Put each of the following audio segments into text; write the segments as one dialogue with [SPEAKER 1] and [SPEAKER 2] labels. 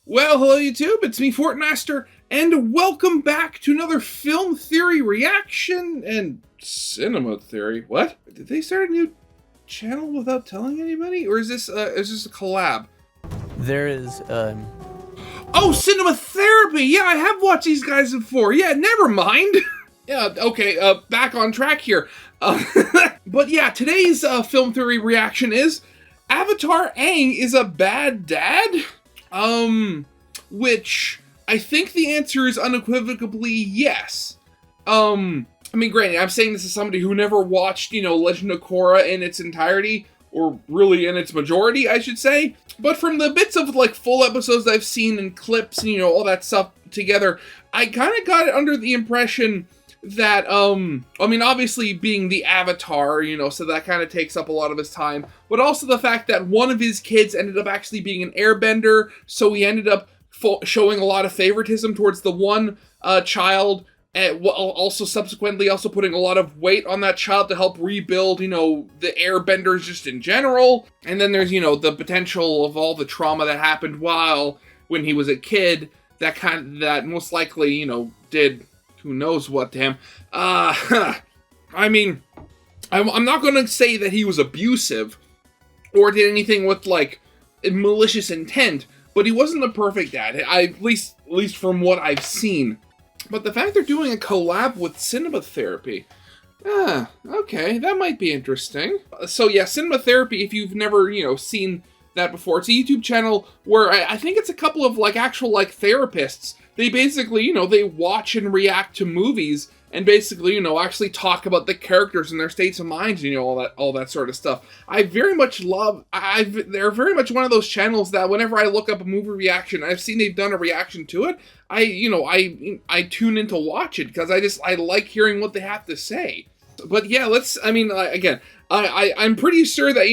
[SPEAKER 1] Well, hello YouTube, it's me, Fortmaster, and welcome back to another film theory reaction and cinema theory. What? Did they start a new channel without telling anybody? Or is this a collab?
[SPEAKER 2] There is,
[SPEAKER 1] Oh, cinema therapy! Yeah, I have watched these guys before. Yeah, never mind. Yeah, okay, back on track here. But yeah, today's film theory reaction is Avatar Aang is a bad dad? Which I think the answer is unequivocally yes. I mean, granted, I'm saying this as somebody who never watched, Legend of Korra in its entirety, or really in its majority, I should say. But from the bits of, full episodes I've seen and clips and, all that stuff together, I kind of got it under the impression that, I mean, obviously being the Avatar, so that kind of takes up a lot of his time, but also the fact that one of his kids ended up actually being an Airbender, so he ended up showing a lot of favoritism towards the one child, and also subsequently also putting a lot of weight on that child to help rebuild, the Airbenders just in general. And then there's, the potential of all the trauma that happened when he was a kid, that most likely, did who knows what to him. I mean, I'm not going to say that he was abusive or did anything with, malicious intent, but he wasn't a perfect dad, at least from what I've seen. But the fact they're doing a collab with cinema therapy, okay, that might be interesting. So yeah, cinema therapy, if you've never, seen that before, it's a YouTube channel where I think it's a couple of, actual, therapists. They basically, they watch and react to movies and basically, actually talk about the characters and their states of minds, all that sort of stuff. I very much love, they're very much one of those channels that whenever I look up a movie reaction, I've seen they've done a reaction to it, I tune in to watch it because I like hearing what they have to say. But yeah, again, I'm pretty sure that,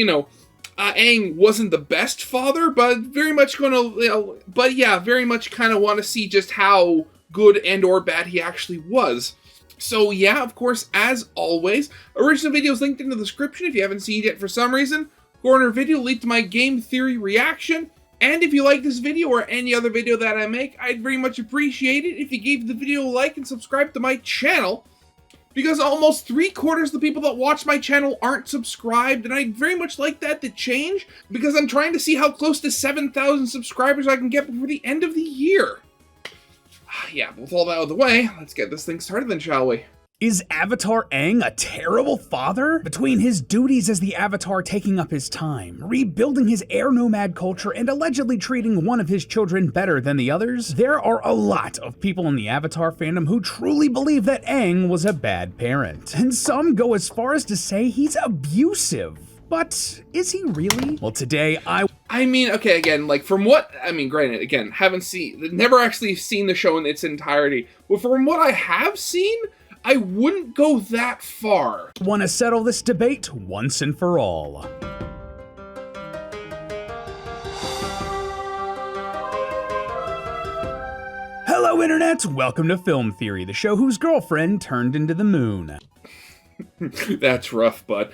[SPEAKER 1] Aang wasn't the best father, but very much very much kind of want to see just how good and or bad he actually was. So yeah, of course, as always, original video is linked in the description if you haven't seen it yet for some reason. Corner video linked to my game theory reaction. And if you like this video or any other video that I make, I'd very much appreciate it if you gave the video a like and subscribe to my channel, because almost 3/4 of the people that watch my channel aren't subscribed, and I'd very much like that to change, because I'm trying to see how close to 7,000 subscribers I can get before the end of the year. Yeah, with all that out of the way, let's get this thing started then, shall we?
[SPEAKER 3] Is Avatar Aang a terrible father? Between his duties as the Avatar taking up his time, rebuilding his air nomad culture, and allegedly treating one of his children better than the others, there are a lot of people in the Avatar fandom who truly believe that Aang was a bad parent. And some go as far as to say he's abusive. But is he really? Well, today
[SPEAKER 1] I mean, okay, again, granted, again, never actually seen the show in its entirety, but from what I have seen, I wouldn't go that far.
[SPEAKER 3] Want to settle this debate once and for all. Hello, Internet! Welcome to Film Theory, the show whose girlfriend turned into the moon.
[SPEAKER 1] That's rough, bud.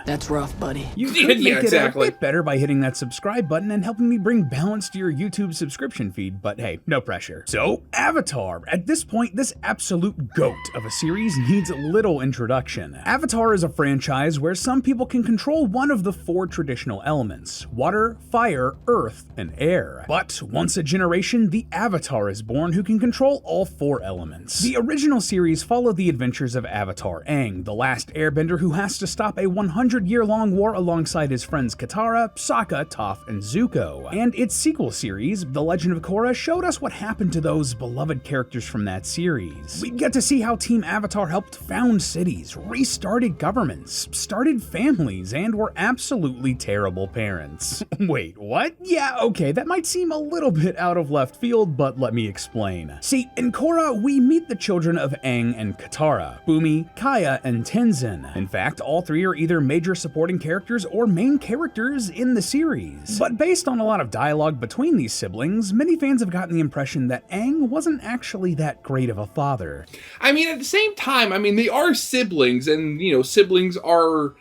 [SPEAKER 2] that's rough, buddy.
[SPEAKER 3] You could make it a bit better by hitting that subscribe button and helping me bring balance to your YouTube subscription feed, but hey, no pressure. So, Avatar. At this point, this absolute GOAT of a series needs little introduction. Avatar is a franchise where some people can control one of the 4 traditional elements: water, fire, earth, and air. But once a generation, the Avatar is born who can control all 4 elements. The original series followed the adventures of Avatar Aang, the last Airbender who has to stop a 100-year-long war alongside his friends Katara, Sokka, Toph, and Zuko. And its sequel series, The Legend of Korra, showed us what happened to those beloved characters from that series. We get to see how Team Avatar helped found cities, restarted governments, started families, and were absolutely terrible parents. Wait, what? Yeah, okay, that might seem a little bit out of left field, but let me explain. See, in Korra, we meet the children of Aang and Katara, Bumi, Kaya, and Tenzin. In fact, all 3 are either major supporting characters or main characters in the series. But based on a lot of dialogue between these siblings, many fans have gotten the impression that Aang wasn't actually that great of a father.
[SPEAKER 1] I mean, at the same time, they are siblings, and, siblings are,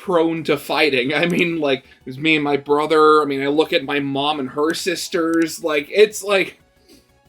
[SPEAKER 1] prone to fighting. I mean, like, there's me and my brother. I mean, I look at my mom and her sisters. Like, it's like,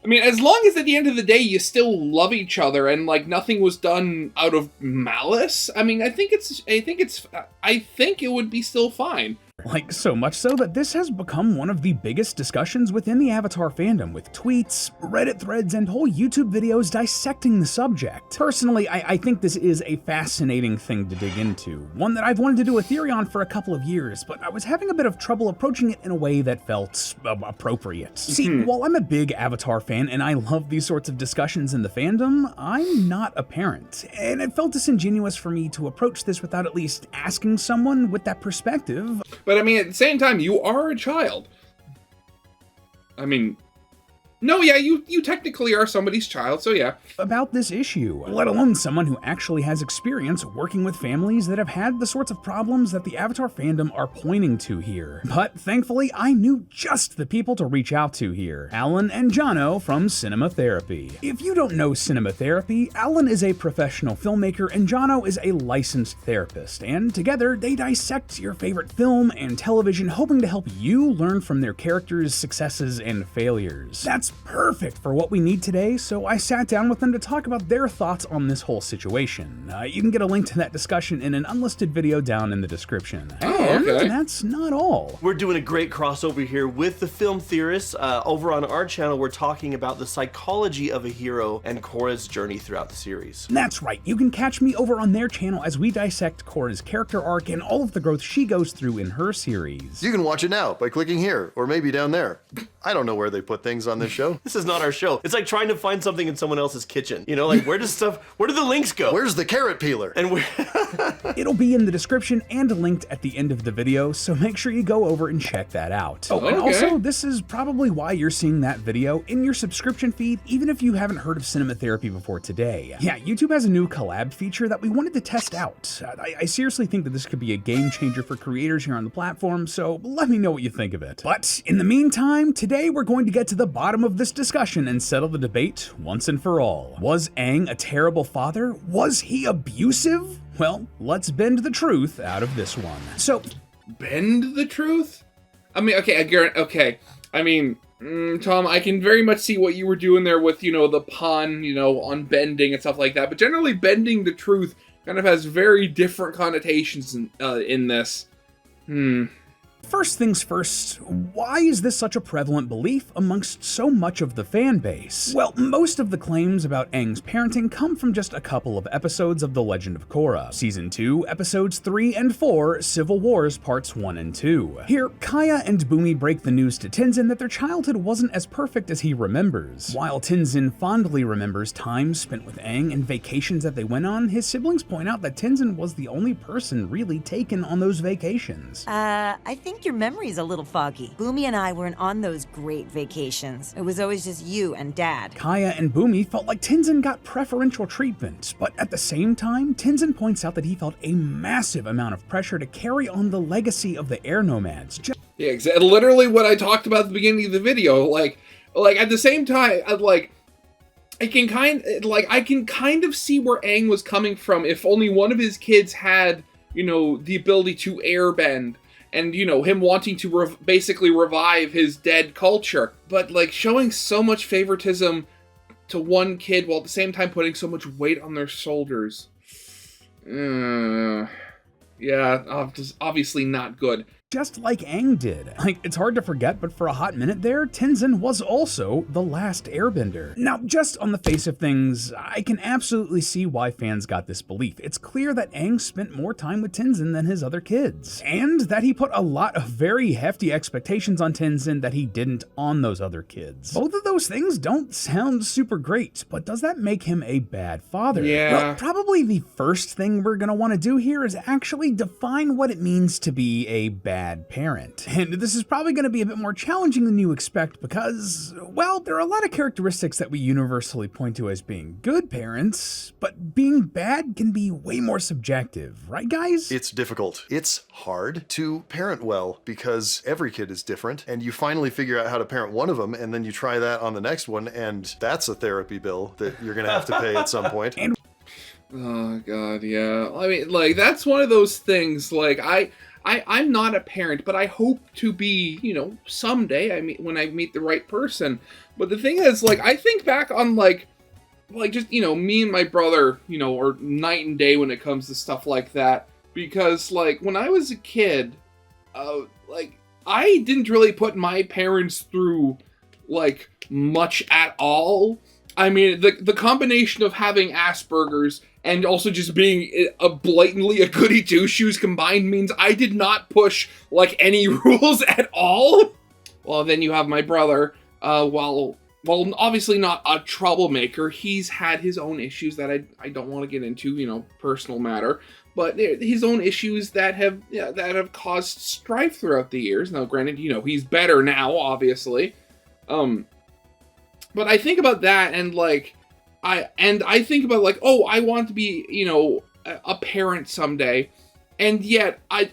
[SPEAKER 1] I mean, as long as at the end of the day you still love each other and like nothing was done out of malice, I mean, I think it would be still fine.
[SPEAKER 3] Like, so much so that this has become one of the biggest discussions within the Avatar fandom, with tweets, Reddit threads, and whole YouTube videos dissecting the subject. Personally, I think this is a fascinating thing to dig into, one that I've wanted to do a theory on for a couple of years, but I was having a bit of trouble approaching it in a way that felt appropriate. See, while I'm a big Avatar fan and I love these sorts of discussions in the fandom, I'm not a parent, and it felt disingenuous for me to approach this without at least asking someone with that perspective.
[SPEAKER 1] But I mean, at the same time, you are a child. I mean, no, yeah, you technically are somebody's child, so yeah.
[SPEAKER 3] About this issue, let alone someone who actually has experience working with families that have had the sorts of problems that the Avatar fandom are pointing to here. But thankfully, I knew just the people to reach out to here. Alan and Jono from Cinema Therapy. If you don't know Cinema Therapy, Alan is a professional filmmaker and Jono is a licensed therapist, and together they dissect your favorite film and television, hoping to help you learn from their characters' successes and failures. That's perfect for what we need today, so I sat down with them to talk about their thoughts on this whole situation. You can get a link to that discussion in an unlisted video down in the description. And that's not all.
[SPEAKER 4] We're doing a great crossover here with the film theorists. Over on our channel, we're talking about the psychology of a hero and Korra's journey throughout the series.
[SPEAKER 3] That's right, you can catch me over on their channel as we dissect Korra's character arc and all of the growth she goes through in her series.
[SPEAKER 5] You can watch it now by clicking here, or maybe down there. I don't know where they put things on this show.
[SPEAKER 4] This is not our show. It's like trying to find something in someone else's kitchen. You know, like where do the links go?
[SPEAKER 5] Where's the carrot peeler?
[SPEAKER 4] And where
[SPEAKER 3] It'll be in the description and linked at the end of the video, so make sure you go over and check that out. Oh, and also, this is probably why you're seeing that video in your subscription feed, even if you haven't heard of Cinema Therapy before today. Yeah, YouTube has a new collab feature that we wanted to test out. I seriously think that this could be a game changer for creators here on the platform, so let me know what you think of it. But in the meantime, today we're going to get to the bottom of this discussion and settle the debate once and for all. Was Aang a terrible father? Was he abusive? Well, let's bend the truth out of this one. So,
[SPEAKER 1] bend the truth? I mean, okay. I mean, Tom, I can very much see what you were doing there with, the pun, on bending and stuff like that. But generally, bending the truth kind of has very different connotations in this.
[SPEAKER 3] First things first, why is this such a prevalent belief amongst so much of the fan base? Well, most of the claims about Aang's parenting come from just a couple of episodes of The Legend of Korra. Season 2, episodes 3 and 4, Civil Wars parts 1 and 2. Here, Kaya and Bumi break the news to Tenzin that their childhood wasn't as perfect as he remembers. While Tenzin fondly remembers time spent with Aang and vacations that they went on, his siblings point out that Tenzin was the only person really taken on those vacations.
[SPEAKER 6] I think your memory's a little foggy. Boomy and I weren't on those great vacations. It was always just you and Dad.
[SPEAKER 3] Kaya and Bumi felt like Tenzin got preferential treatment, but at the same time, Tenzin points out that he felt a massive amount of pressure to carry on the legacy of the air nomads.
[SPEAKER 1] Yeah, exactly. Literally what I talked about at the beginning of the video. Like at the same time, I can kind of see where Aang was coming from if only one of his kids had, the ability to airbend. And, him wanting to basically revive his dead culture. But, showing so much favoritism to one kid while at the same time putting so much weight on their shoulders. Yeah, obviously not good.
[SPEAKER 3] Just like Aang did. It's hard to forget, but for a hot minute there, Tenzin was also the last airbender. Now, just on the face of things, I can absolutely see why fans got this belief. It's clear that Aang spent more time with Tenzin than his other kids, and that he put a lot of very hefty expectations on Tenzin that he didn't on those other kids. Both of those things don't sound super great, but does that make him a bad father?
[SPEAKER 1] Yeah.
[SPEAKER 3] Well, probably the first thing we're gonna want to do here is actually define what it means to be a bad parent. And this is probably going to be a bit more challenging than you expect because, well, there are a lot of characteristics that we universally point to as being good parents, but being bad can be way more subjective, right guys?
[SPEAKER 5] It's difficult. It's hard to parent well because every kid is different and you finally figure out how to parent one of them and then you try that on the next one and that's a therapy bill that you're going to have to pay at some point.
[SPEAKER 1] Oh god, yeah. I mean, like, that's one of those things, like, I'm not a parent, but I hope to be, someday, when I meet the right person. But the thing is, like, I think back on, like just, me and my brother, are night and day when it comes to stuff like that. Because, like, when I was a kid, like, I didn't really put my parents through, like, much at all. I mean, the combination of having Asperger's and also just being blatantly a goody two-shoes combined means I did not push, like, any rules at all. Well, then you have my brother, while obviously not a troublemaker, he's had his own issues that I don't want to get into, personal matter, but his own issues that have caused strife throughout the years. Now, granted, he's better now, obviously. But I think about that, and like, I think about, like, oh, I want to be, a parent someday, and yet I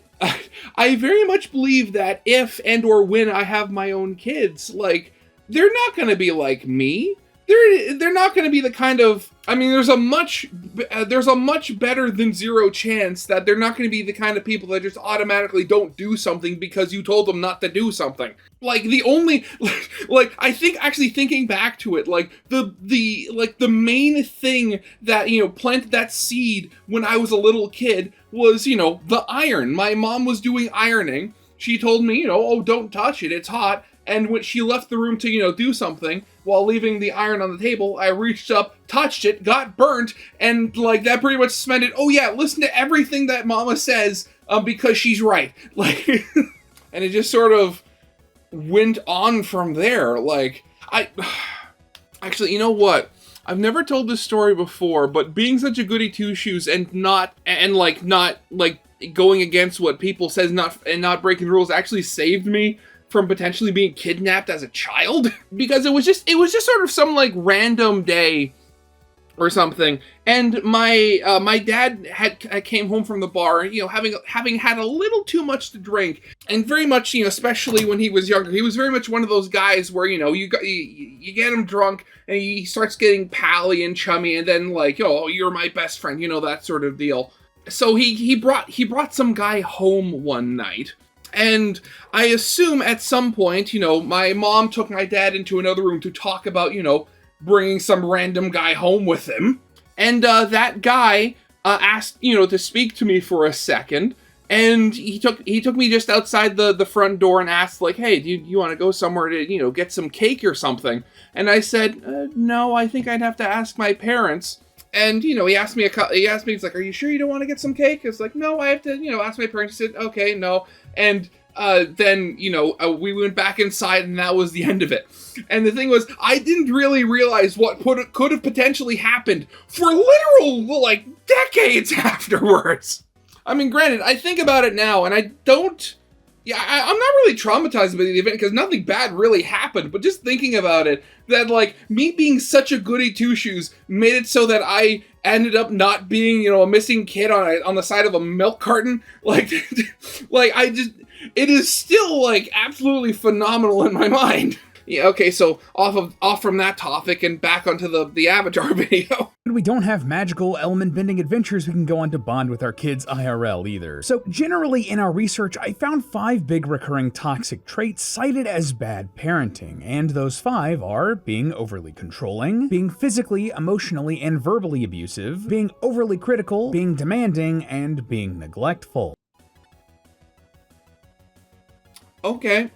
[SPEAKER 1] very much believe that if and or when I have my own kids, like, they're not going to be like me. They're not going to be the kind of, I mean, there's a much better than zero chance that they're not going to be the kind of people that just automatically don't do something because you told them not to do something. Like, the only, like, I think, actually thinking back to it, like, the main thing that, planted that seed when I was a little kid was, the iron. My mom was doing ironing. She told me, oh, don't touch it, it's hot. And when she left the room to, do something, while leaving the iron on the table, I reached up, touched it, got burnt, and, like, that pretty much cemented, oh yeah, listen to everything that Mama says, because she's right. Like, and it just sort of went on from there. Like, actually, you know what? I've never told this story before, but being such a goody two-shoes and not going against what people says, not breaking rules actually saved me from potentially being kidnapped as a child, because it was just sort of some, like, random day or something, and my dad came home from the bar, having had a little too much to drink, and very much, especially when he was younger, he was very much one of those guys where, you get him drunk and he starts getting pally and chummy, and then, like, oh, you're my best friend, that sort of deal. So he brought some guy home one night. And I assume at some point, my mom took my dad into another room to talk about, bringing some random guy home with him. And that guy asked, to speak to me for a second. And he took me just outside the front door and asked, like, hey, do you want to go somewhere to, get some cake or something? And I said, no, I think I'd have to ask my parents. And, he asked me, he's like, are you sure you don't want to get some cake? It's like, no, I have to, ask my parents. He said, okay, no. And then, we went back inside, and that was the end of it. And the thing was, I didn't really realize what could have potentially happened for literal, like, decades afterwards. I mean, granted, I think about it now, and I'm not really traumatized by the event, because nothing bad really happened, but just thinking about it, that, like, me being such a goody two-shoes made it so that I ended up not being, a missing kid on the side of a milk carton. Like, it is still, like, absolutely phenomenal in my mind. Yeah, okay, so off from that topic and back onto the Avatar video.
[SPEAKER 3] We don't have magical element-bending adventures we can go on to bond with our kids IRL either. So generally in our research, I found 5 big recurring toxic traits cited as bad parenting, and those 5 are being overly controlling, being physically, emotionally, and verbally abusive, being overly critical, being demanding, and being neglectful.
[SPEAKER 1] Okay,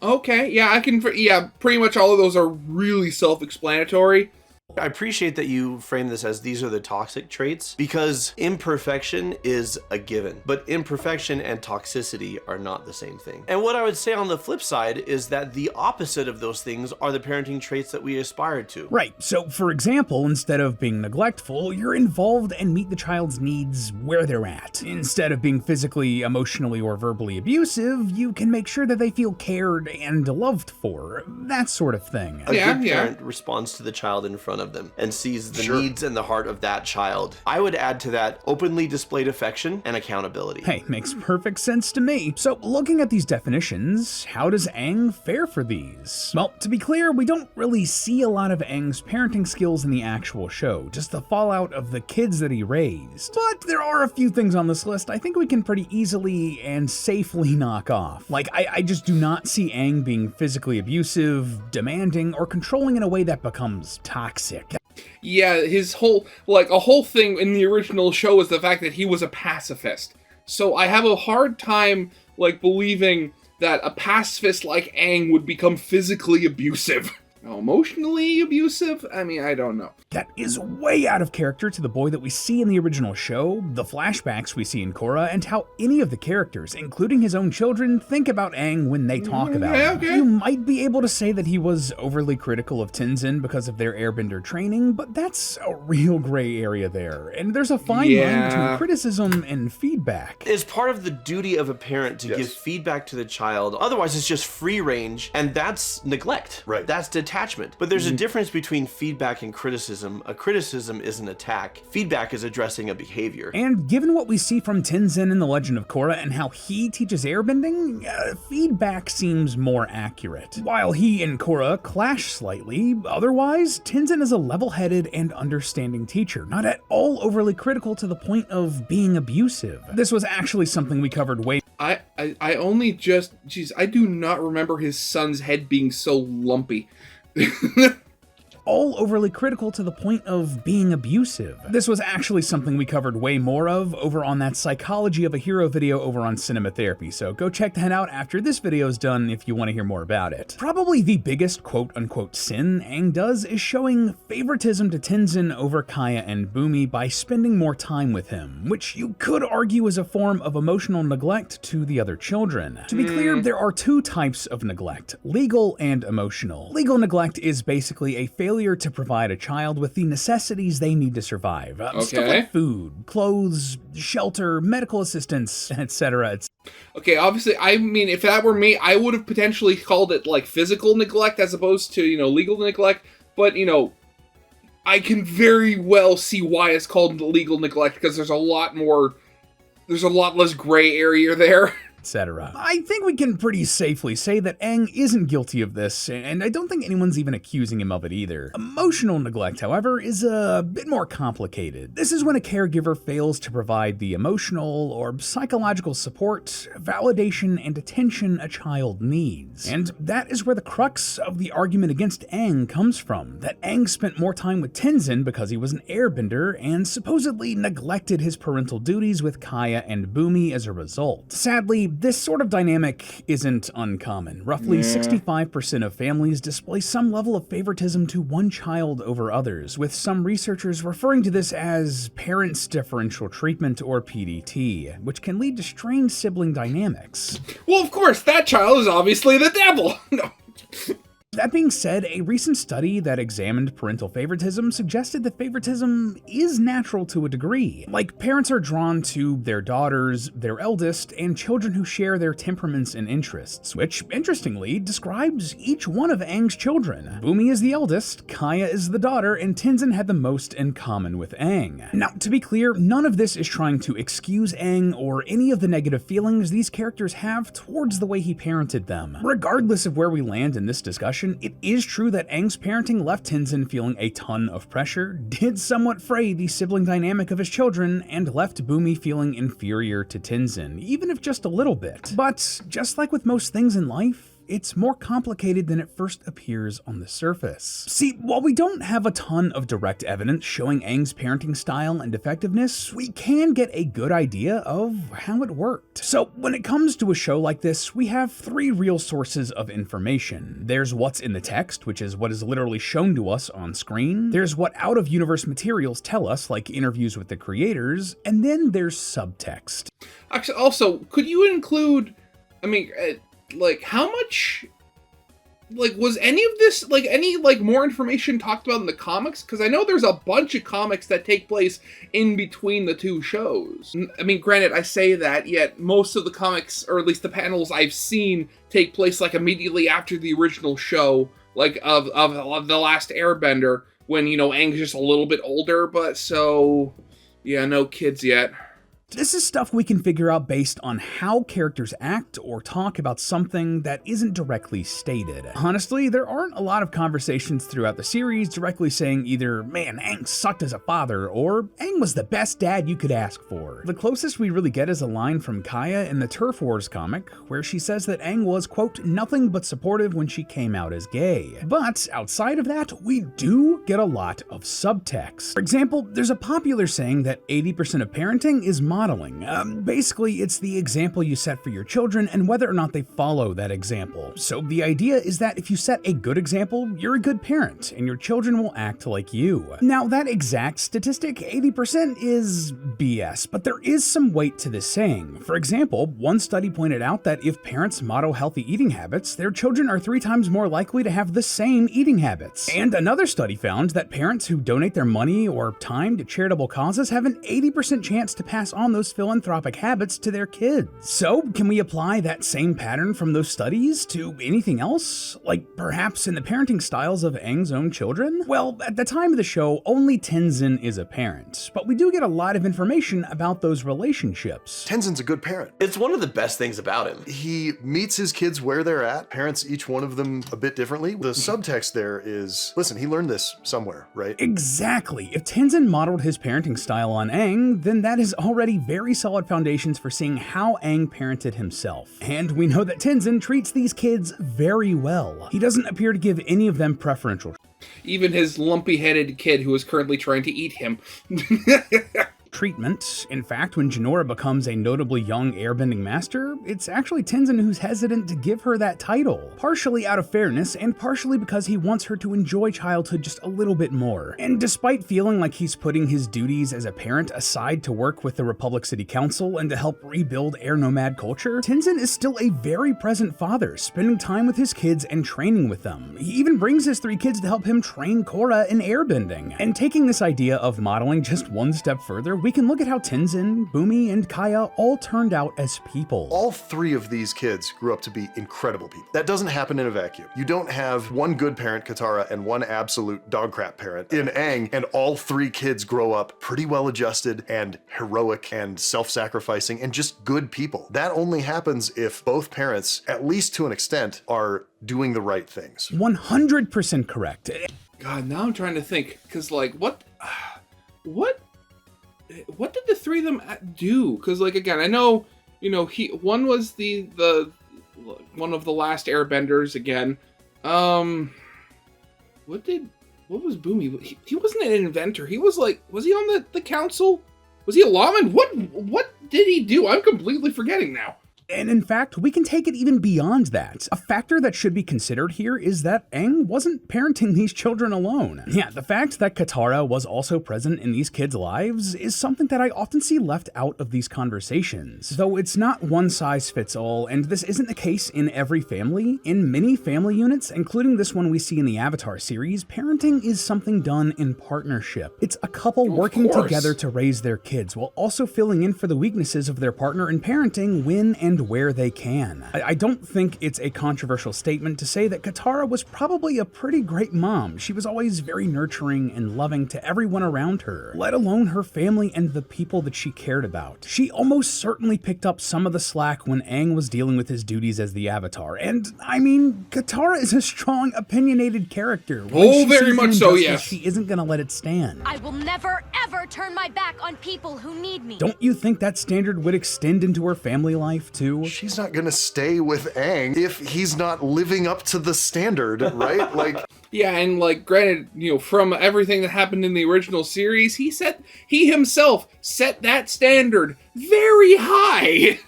[SPEAKER 1] yeah, pretty much all of those are really self-explanatory.
[SPEAKER 4] I appreciate that you frame this as these are the toxic traits, because imperfection is a given, but imperfection and toxicity are not the same thing. And what I would say on the flip side is that the opposite of those things are the parenting traits that we aspire to.
[SPEAKER 3] Right, so for example, instead of being neglectful, you're involved and meet the child's needs where they're at. Instead of being physically, emotionally, or verbally abusive, you can make sure that they feel cared and loved for, that sort of thing.
[SPEAKER 4] A good parent responds to the child in front front of them and sees the
[SPEAKER 5] Sure.
[SPEAKER 4] needs and the heart of that child. I would add to that openly displayed affection and accountability.
[SPEAKER 3] Hey, makes perfect sense to me. So, looking at these definitions, how does Aang fare for these? Well, to be clear, we don't really see a lot of Aang's parenting skills in the actual show, just the fallout of the kids that he raised. But there are a few things on this list I think we can pretty easily and safely knock off. Like, I just do not see Aang being physically abusive, demanding, or controlling in a way that becomes toxic.
[SPEAKER 1] Yeah, his whole, like, a whole thing in the original show is the fact that he was a pacifist. So I have a hard time, like, believing that a pacifist like Aang would become physically abusive. Emotionally abusive? I mean, I don't know.
[SPEAKER 3] That is way out of character to the boy that we see in the original show, the flashbacks we see in Korra, and how any of the characters, including his own children, think about Aang when they talk about him.
[SPEAKER 1] Okay.
[SPEAKER 3] You might be able to say that he was overly critical of Tenzin because of their Airbender training, but that's a real gray area there, and there's a fine line between criticism and feedback.
[SPEAKER 4] It's part of the duty of a parent to give feedback to the child. Otherwise, it's just free range, and that's neglect.
[SPEAKER 5] Right.
[SPEAKER 4] That's detachment. But there's a difference between feedback and criticism. A criticism is an attack. Feedback is addressing a behavior.
[SPEAKER 3] And given what we see from Tenzin in The Legend of Korra and how he teaches airbending, feedback seems more accurate. While he and Korra clash slightly, otherwise, Tenzin is a level-headed and understanding teacher, not at all overly critical to the point of being abusive. This was actually something we covered way
[SPEAKER 1] I only just, geez, I do not remember his son's head being so lumpy.
[SPEAKER 3] all overly critical to the point of being abusive. This was actually something we covered way more of over on that Psychology of a Hero video over on Cinema Therapy, so go check that out after this video is done if you want to hear more about it. Probably the biggest quote-unquote sin Aang does is showing favoritism to Tenzin over Kaya and Bumi by spending more time with him, which you could argue is a form of emotional neglect to the other children. To be clear, there are two types of neglect, legal and emotional. Legal neglect is basically a failure to provide a child with the necessities they need to survive. Stuff like food, clothes, shelter, medical assistance, etc.
[SPEAKER 1] Okay, obviously, I mean, if that were me, I would have potentially called it, like, physical neglect as opposed to, you know, legal neglect, but, you know, I can very well see why it's called legal neglect, because there's a lot less gray area there.
[SPEAKER 3] Etc. I think we can pretty safely say that Aang isn't guilty of this, and I don't think anyone's even accusing him of it either. Emotional neglect, however, is a bit more complicated. This is when a caregiver fails to provide the emotional or psychological support, validation, and attention a child needs. And that is where the crux of the argument against Aang comes from, that Aang spent more time with Tenzin because he was an airbender and supposedly neglected his parental duties with Kaya and Bumi as a result. Sadly, this sort of dynamic isn't uncommon. Roughly 65% of families display some level of favoritism to one child over others, with some researchers referring to this as parents' differential treatment or PDT, which can lead to strained sibling dynamics.
[SPEAKER 1] Well, of course, that child is obviously the devil! No.
[SPEAKER 3] That being said, a recent study that examined parental favoritism suggested that favoritism is natural to a degree. Like, parents are drawn to their daughters, their eldest, and children who share their temperaments and interests, which, interestingly, describes each one of Aang's children. Bumi is the eldest, Kaya is the daughter, and Tenzin had the most in common with Aang. Now, to be clear, none of this is trying to excuse Aang or any of the negative feelings these characters have towards the way he parented them. Regardless of where we land in this discussion, it is true that Aang's parenting left Tenzin feeling a ton of pressure, did somewhat fray the sibling dynamic of his children, and left Bumi feeling inferior to Tenzin, even if just a little bit. But just like with most things in life, it's more complicated than it first appears on the surface. See, while we don't have a ton of direct evidence showing Aang's parenting style and effectiveness, we can get a good idea of how it worked. So when it comes to a show like this, we have three real sources of information. There's what's in the text, which is what is literally shown to us on screen. There's what out-of-universe materials tell us, like interviews with the creators, and then there's subtext.
[SPEAKER 1] Actually, also, could you include, I mean, like, how much, like, was any of this, like, any, like, more information talked about in the comics? Because I know there's a bunch of comics that take place in between the two shows. I mean, granted, I say that, yet most of the comics, or at least the panels I've seen, take place, like, immediately after the original show, like, of The Last Airbender. when, Aang's just a little bit older, but so, yeah, no kids yet.
[SPEAKER 3] This is stuff we can figure out based on how characters act or talk about something that isn't directly stated. Honestly, there aren't a lot of conversations throughout the series directly saying either, man, Aang sucked as a father, or Aang was the best dad you could ask for. The closest we really get is a line from Kaya in the Turf Wars comic, where she says that Aang was, quote, nothing but supportive when she came out as gay. But outside of that, we do get a lot of subtext. For example, there's a popular saying that 80% of parenting is modeling. Basically, it's the example you set for your children and whether or not they follow that example. So the idea is that if you set a good example, you're a good parent, and your children will act like you. Now, that exact statistic, 80%, is BS, but there is some weight to this saying. For example, one study pointed out that if parents model healthy eating habits, their children are 3 times more likely to have the same eating habits. And another study found that parents who donate their money or time to charitable causes have an 80% chance to pass on those philanthropic habits to their kids. So, can we apply that same pattern from those studies to anything else? Like perhaps in the parenting styles of Aang's own children? Well, at the time of the show, only Tenzin is a parent, but we do get a lot of information about those relationships.
[SPEAKER 5] Tenzin's a good parent.
[SPEAKER 4] It's one of the best things about him.
[SPEAKER 5] He meets his kids where they're at, parents each one of them a bit differently. The subtext there is, listen, he learned this somewhere, right?
[SPEAKER 3] Exactly. If Tenzin modeled his parenting style on Aang, then that is already very solid foundations for seeing how Aang parented himself. And we know that Tenzin treats these kids very well. He doesn't appear to give any of them preferential
[SPEAKER 1] Even his lumpy-headed kid who is currently trying to eat him.
[SPEAKER 3] treatment. In fact, when Jinora becomes a notably young airbending master, it's actually Tenzin who's hesitant to give her that title, partially out of fairness and partially because he wants her to enjoy childhood just a little bit more. And despite feeling like he's putting his duties as a parent aside to work with the Republic City Council and to help rebuild air nomad culture, Tenzin is still a very present father, spending time with his kids and training with them. He even brings his 3 kids to help him train Korra in airbending. And taking this idea of modeling just one step further, we can look at how Tenzin, Bumi, and Kaya all turned out as people.
[SPEAKER 5] All 3 of these kids grew up to be incredible people. That doesn't happen in a vacuum. You don't have one good parent, Katara, and one absolute dog crap parent in Aang, and all 3 kids grow up pretty well adjusted and heroic and self-sacrificing and just good people. That only happens if both parents, at least to an extent, are doing the right things.
[SPEAKER 3] 100% correct.
[SPEAKER 1] God, now I'm trying to think, because, what did the 3 of them do? Because, again, I know, one was the one of the last airbenders again. What was Bumi? He wasn't an inventor. He was was he on the council? Was he a lawman? What did he do? I'm completely forgetting now.
[SPEAKER 3] And in fact, we can take it even beyond that. A factor that should be considered here is that Aang wasn't parenting these children alone. Yeah, the fact that Katara was also present in these kids' lives is something that I often see left out of these conversations. Though it's not one size fits all, and this isn't the case in every family, in many family units, including this one we see in the Avatar series, parenting is something done in partnership. It's a couple working together to raise their kids, while also filling in for the weaknesses of their partner in parenting when and where they can. I don't think it's a controversial statement to say that Katara was probably a pretty great mom. She was always very nurturing and loving to everyone around her, let alone her family and the people that she cared about. She almost certainly picked up some of the slack when Aang was dealing with his duties as the Avatar. And I mean, Katara is a strong, opinionated character. When
[SPEAKER 1] very much so, yes.
[SPEAKER 3] She isn't gonna let it stand.
[SPEAKER 7] I will never, ever turn my back on people who need me.
[SPEAKER 3] Don't you think that standard would extend into her family life too?
[SPEAKER 5] She's not gonna stay with Aang if he's not living up to the standard, right?
[SPEAKER 1] Yeah, and granted, from everything that happened in the original series, he himself set that standard very high.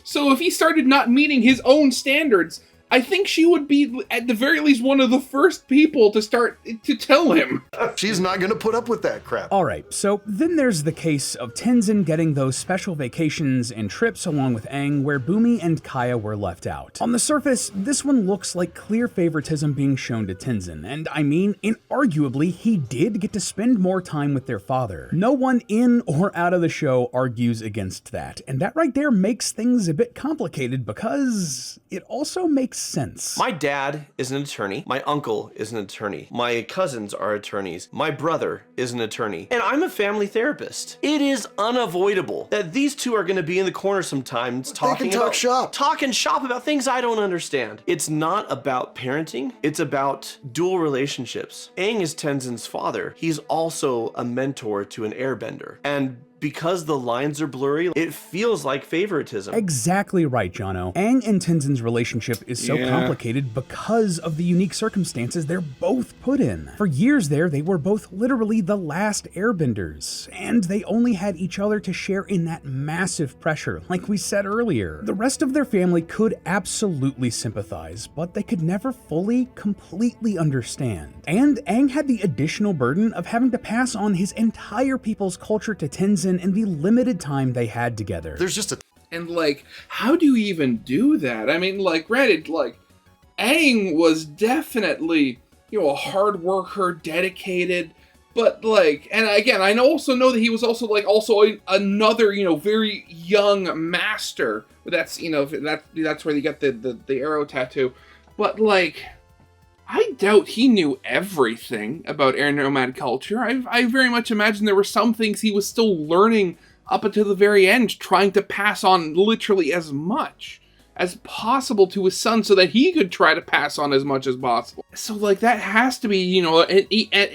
[SPEAKER 1] So if he started not meeting his own standards, I think she would be, at the very least, one of the first people to start to tell him.
[SPEAKER 5] She's not gonna put up with that crap.
[SPEAKER 3] Alright, so then there's the case of Tenzin getting those special vacations and trips along with Aang where Bumi and Kaya were left out. On the surface, this one looks like clear favoritism being shown to Tenzin, and I mean, inarguably, he did get to spend more time with their father. No one in or out of the show argues against that, and that right there makes things a bit complicated because it also makes makes sense.
[SPEAKER 4] My dad is an attorney. My uncle is an attorney. My cousins are attorneys. My brother is an attorney. And I'm a family therapist. It is unavoidable that these two are going to be in the corner sometimes talking shop about things I don't understand. It's not about parenting. It's about dual relationships. Aang is Tenzin's father. He's also a mentor to an airbender. And because the lines are blurry, it feels like favoritism.
[SPEAKER 3] Exactly right, Jono. Aang and Tenzin's relationship is so complicated because of the unique circumstances they're both put in. For years there, they were both literally the last airbenders, and they only had each other to share in that massive pressure, like we said earlier. The rest of their family could absolutely sympathize, but they could never fully, completely understand. And Aang had the additional burden of having to pass on his entire people's culture to Tenzin in the limited time they had together.
[SPEAKER 5] There's just a
[SPEAKER 1] And, like, how do you even do that? I mean, like, granted, like, Aang was definitely, you know, a hard worker, dedicated, but, like, and again, I also know that he was also, like, another, you know, very young master. That's, you know, that's where you get the arrow tattoo. But, like, I doubt he knew everything about air nomad culture. I very much imagine there were some things he was still learning up until the very end, trying to pass on literally as much as possible to his son so that he could try to pass on as much as possible. So, like, that has to be, you know,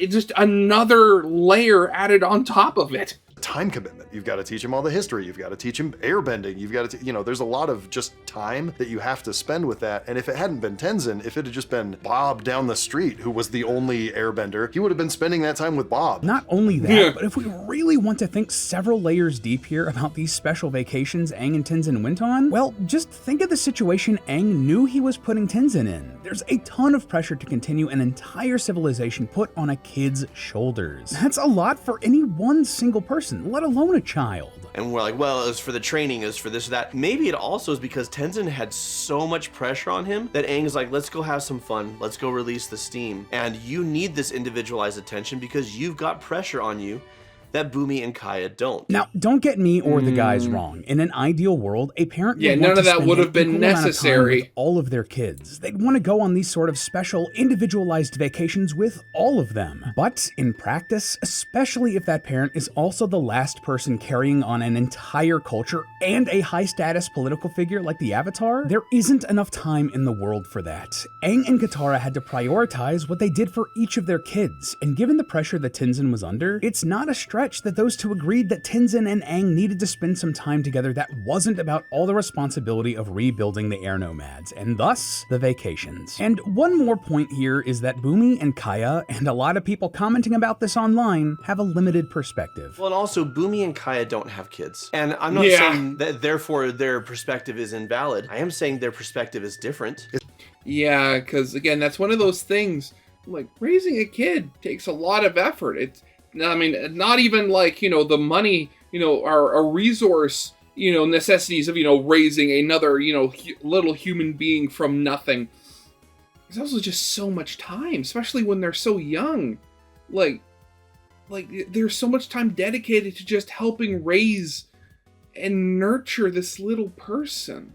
[SPEAKER 1] just another layer added on top of it.
[SPEAKER 5] time commitment. You've got to teach him all the history. You've got to teach him airbending. You've got to, you know, there's a lot of just time that you have to spend with that. And if it hadn't been Tenzin, if it had just been Bob down the street, who was the only airbender, he would have been spending that time with Bob.
[SPEAKER 3] Not only that, but if we really want to think several layers deep here about these special vacations Aang and Tenzin went on, well, just think of the situation Aang knew he was putting Tenzin in. There's a ton of pressure to continue an entire civilization put on a kid's shoulders. That's a lot for any one single person, let alone a child.
[SPEAKER 4] And we're like, well, it was for the training, it was for this or that. Maybe it also is because Tenzin had so much pressure on him that Aang is like, let's go have some fun. Let's go release the steam. And you need this individualized attention because you've got pressure on you that Bumi and Kaya don't.
[SPEAKER 3] Now, don't get me or the guys wrong. In an ideal world, a parent would
[SPEAKER 1] none
[SPEAKER 3] want
[SPEAKER 1] of
[SPEAKER 3] to
[SPEAKER 1] that
[SPEAKER 3] spend
[SPEAKER 1] would have
[SPEAKER 3] an
[SPEAKER 1] been
[SPEAKER 3] equal amount of time
[SPEAKER 1] necessary.
[SPEAKER 3] with all of their kids. They'd want to go on these sort of special, individualized vacations with all of them. But in practice, especially if that parent is also the last person carrying on an entire culture and a high-status political figure like the Avatar, there isn't enough time in the world for that. Aang and Katara had to prioritize what they did for each of their kids, and given the pressure that Tenzin was under, it's not a stretch that those two agreed that Tenzin and Aang needed to spend some time together that wasn't about all the responsibility of rebuilding the air nomads, and thus, the vacations. And one more point here is that Bumi and Kaya, and a lot of people commenting about this online, have a limited perspective.
[SPEAKER 4] Well, and also, Bumi and Kaya don't have kids. And I'm not saying that therefore their perspective is invalid. I am saying their perspective is different.
[SPEAKER 1] Yeah, because again, that's one of those things, like, raising a kid takes a lot of effort. I mean, not even like, you know, the money, you know, are a resource, you know, necessities of, you know, raising another, you know, little human being from nothing. There's also just so much time, especially when they're so young. Like there's so much time dedicated to just helping raise and nurture this little person.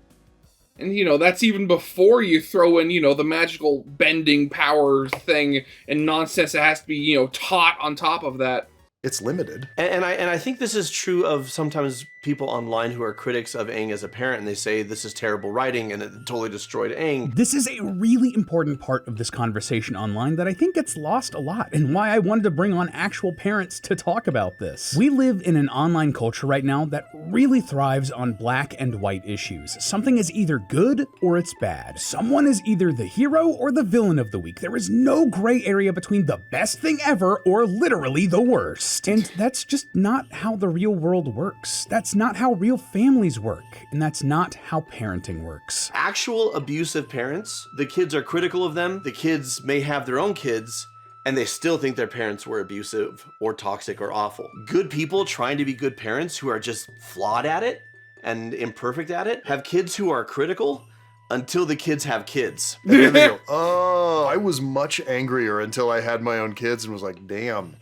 [SPEAKER 1] And, you know, that's even before you throw in, you know, the magical bending power thing and nonsense that has to be, you know, taught on top of that.
[SPEAKER 5] It's limited.
[SPEAKER 4] And I think this is true of sometimes people online who are critics of Aang as a parent, and they say this is terrible writing and it totally destroyed Aang.
[SPEAKER 3] This is a really important part of this conversation online that I think gets lost a lot, and why I wanted to bring on actual parents to talk about this. We live in an online culture right now that really thrives on black and white issues. Something is either good or it's bad. Someone is either the hero or the villain of the week. There is no gray area between the best thing ever or literally the worst. And that's just not how the real world works. That's not how real families work. And that's not how parenting works.
[SPEAKER 4] Actual abusive parents, the kids are critical of them. The kids may have their own kids, and they still think their parents were abusive or toxic or awful. Good people trying to be good parents who are just flawed at it and imperfect at it have kids who are critical until the kids have kids.
[SPEAKER 5] And then they go, oh, I was much angrier until I had my own kids and was like, damn.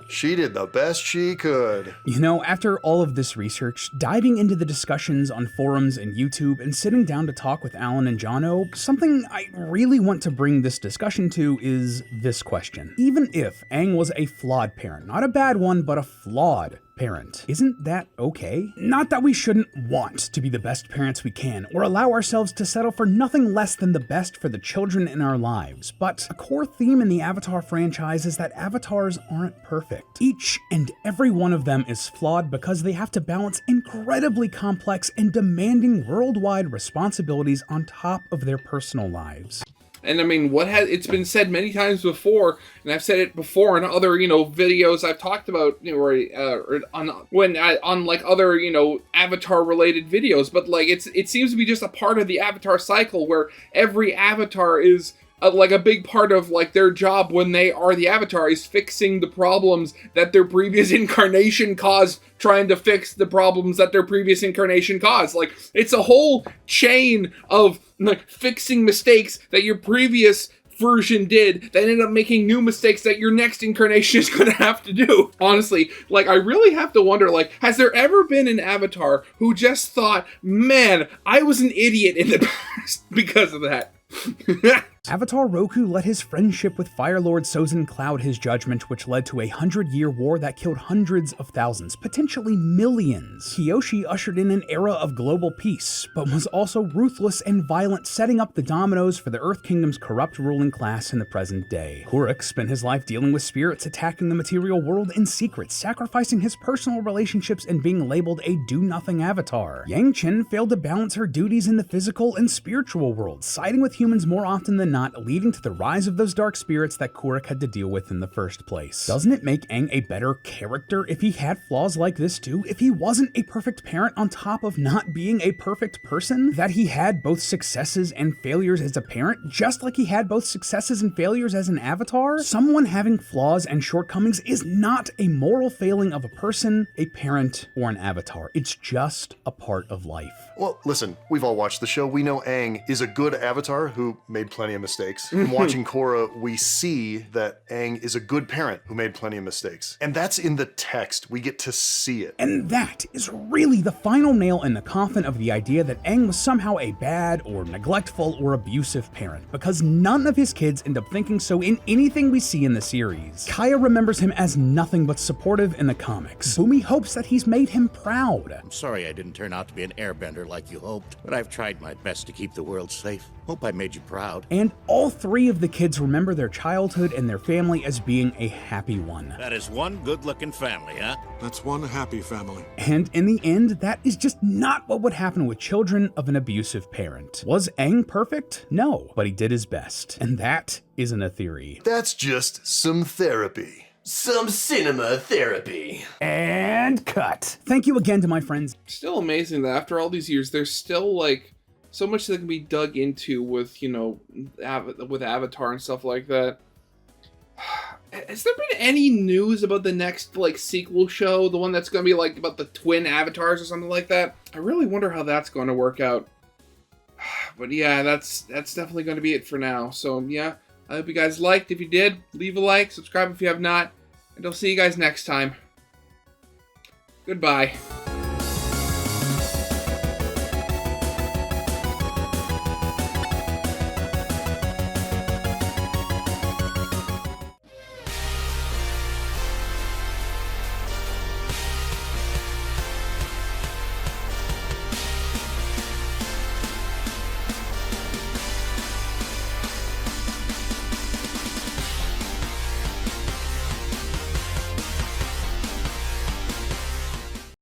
[SPEAKER 5] She did the best she could.
[SPEAKER 3] You know, after all of this research, diving into the discussions on forums and YouTube, and sitting down to talk with Alan and Jono, something I really want to bring this discussion to is this question. Even if Aang was a flawed parent, not a bad one, but a flawed parent, isn't that okay? Not that we shouldn't want to be the best parents we can, or allow ourselves to settle for nothing less than the best for the children in our lives, but a core theme in the Avatar franchise is that avatars aren't perfect. Each and every one of them is flawed because they have to balance incredibly complex and demanding worldwide responsibilities on top of their personal lives.
[SPEAKER 1] And I mean, it's been said many times before, and I've said it before in other, videos I've talked about, on like other, Avatar related videos, but like it seems to be just a part of the Avatar cycle where every Avatar is like a big part of like their job when they are the Avatar is fixing the problems that their previous incarnation caused, trying to fix the problems that their previous incarnation caused. Like, it's a whole chain of like fixing mistakes that your previous version did that ended up making new mistakes that your next incarnation is going to have to do. Honestly, like, I really have to wonder, like, has there ever been an Avatar who just thought, man, I was an idiot in the past because of that?
[SPEAKER 3] Avatar Roku let his friendship with Fire Lord Sozin cloud his judgment, which led to a 100-year war that killed hundreds of thousands, potentially millions. Kyoshi ushered in an era of global peace, but was also ruthless and violent, setting up the dominoes for the Earth Kingdom's corrupt ruling class in the present day. Kuruk spent his life dealing with spirits attacking the material world in secret, sacrificing his personal relationships and being labeled a do-nothing avatar. Yang Chen failed to balance her duties in the physical and spiritual worlds, siding with humans more often than not, leading to the rise of those dark spirits that Kuruk had to deal with in the first place. Doesn't it make Aang a better character if he had flaws like this too? If he wasn't a perfect parent on top of not being a perfect person? That he had both successes and failures as a parent, just like he had both successes and failures as an avatar? Someone having flaws and shortcomings is not a moral failing of a person, a parent, or an avatar. It's just a part of life.
[SPEAKER 5] Well, listen, we've all watched the show. We know Aang is a good avatar who made plenty of mistakes. In watching Korra, we see that Aang is a good parent who made plenty of mistakes. And that's in the text. We get to see it.
[SPEAKER 3] And that is really the final nail in the coffin of the idea that Aang was somehow a bad or neglectful or abusive parent, because none of his kids end up thinking so in anything we see in the series. Kaya remembers him as nothing but supportive in the comics. Bumi hopes that he's made him proud.
[SPEAKER 8] I'm sorry I didn't turn out to be an airbender like you hoped, but I've tried my best to keep the world safe. Hope I made you proud.
[SPEAKER 3] And all three of the kids remember their childhood and their family as being a happy one.
[SPEAKER 8] That is one good-looking family, huh?
[SPEAKER 9] That's one happy family.
[SPEAKER 3] And in the end, that is just not what would happen with children of an abusive parent. Was Aang perfect? No, but he did his best. And that isn't a theory.
[SPEAKER 5] That's just some therapy.
[SPEAKER 4] Some cinema therapy.
[SPEAKER 3] And cut. Thank you again to my friends.
[SPEAKER 1] Still amazing that after all these years, there's still like so much that can be dug into with, with Avatar and stuff like that. Has there been any news about the next like sequel show, the one that's going to be like about the twin avatars or something like that? I really wonder how that's going to work out. But yeah, that's definitely going to be it for now. So yeah, I hope you guys liked. If you did, leave a like, subscribe if you have not, and I'll see you guys next time. Goodbye.